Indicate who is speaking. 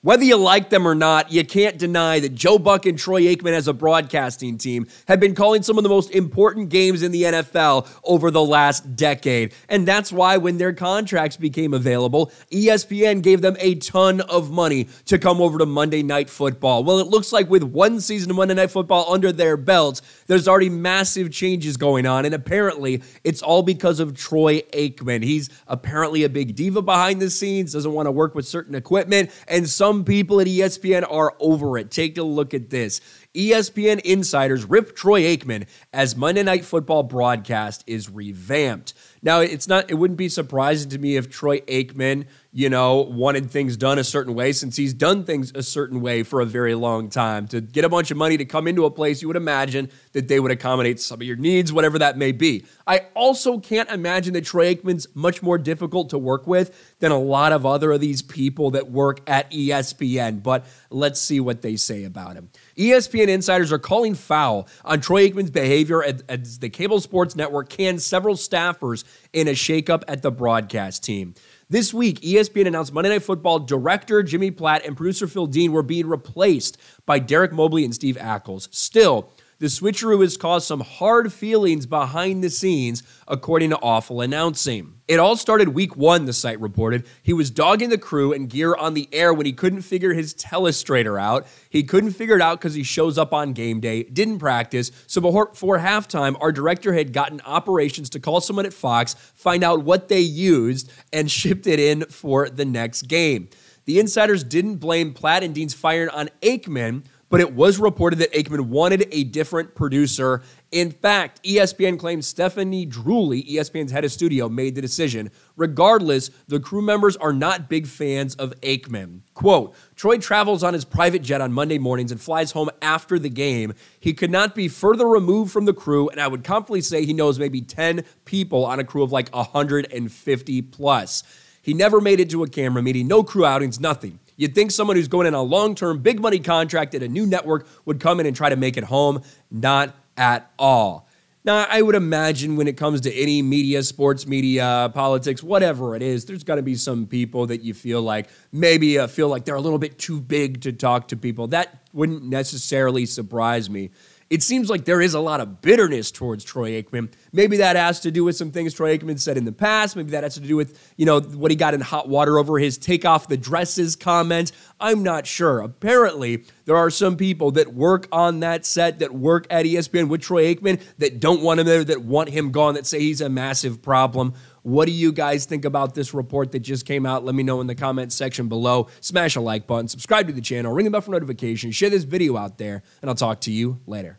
Speaker 1: Whether you like them or not, you can't deny that Joe Buck and Troy Aikman as a broadcasting team have been calling some of the most important games in the NFL over the last decade. And that's why when their contracts became available, ESPN gave them a ton of money to come over to Monday Night Football. Well, it looks like with one season of Monday Night Football under their belts, there's already massive changes going on. And apparently, it's all because of Troy Aikman. He's apparently a big diva behind the scenes, doesn't want to work with certain equipment, and some people at ESPN are over it. Take a look at this. ESPN insiders rip Troy Aikman as Monday Night Football broadcast is revamped. Now, it wouldn't be surprising to me if Troy Aikman, wanted things done a certain way, since he's done things a certain way for a very long time. To get a bunch of money to come into a place, you would imagine that they would accommodate some of your needs, whatever that may be. I also can't imagine that Troy Aikman's much more difficult to work with than a lot of other of these people that work at ESPN, but let's see what they say about him. ESPN insiders are calling foul on Troy Aikman's behavior as the cable sports network canned several staffers in a shakeup at the broadcast team. This week, ESPN announced Monday Night Football director Jimmy Platt and producer Phil Dean were being replaced by Derek Mobley and Steve Ackles. Still, the switcheroo has caused some hard feelings behind the scenes, according to Awful Announcing. It all started week 1, the site reported. He was dogging the crew and gear on the air when he couldn't figure his telestrator out. He couldn't figure it out because he shows up on game day, didn't practice. So before halftime, our director had gotten operations to call someone at Fox, find out what they used, and shipped it in for the next game. The insiders didn't blame Platt and Dean's firing on Aikman, but it was reported that Aikman wanted a different producer. In fact, ESPN claims Stephanie Drewley, ESPN's head of studio, made the decision. Regardless, the crew members are not big fans of Aikman. Quote, Troy travels on his private jet on Monday mornings and flies home after the game. He could not be further removed from the crew, and I would confidently say he knows maybe 10 people on a crew of like 150 plus. He never made it to a camera meeting, no crew outings, nothing. You'd think someone who's going in a long-term, big money contract at a new network would come in and try to make it home. Not at all. Now, I would imagine when it comes to any media, sports media, politics, whatever it is, there's got to be some people that you feel like feel like they're a little bit too big to talk to people. That wouldn't necessarily surprise me. It seems like there is a lot of bitterness towards Troy Aikman. Maybe that has to do with some things Troy Aikman said in the past. Maybe that has to do with, what he got in hot water over his take off the dresses comment. I'm not sure. Apparently, there are some people that work on that set, that work at ESPN with Troy Aikman, that don't want him there, that want him gone, that say he's a massive problem. What do you guys think about this report that just came out? Let me know in the comments section below. Smash a like button, subscribe to the channel, ring the bell for notifications, share this video out there, and I'll talk to you later.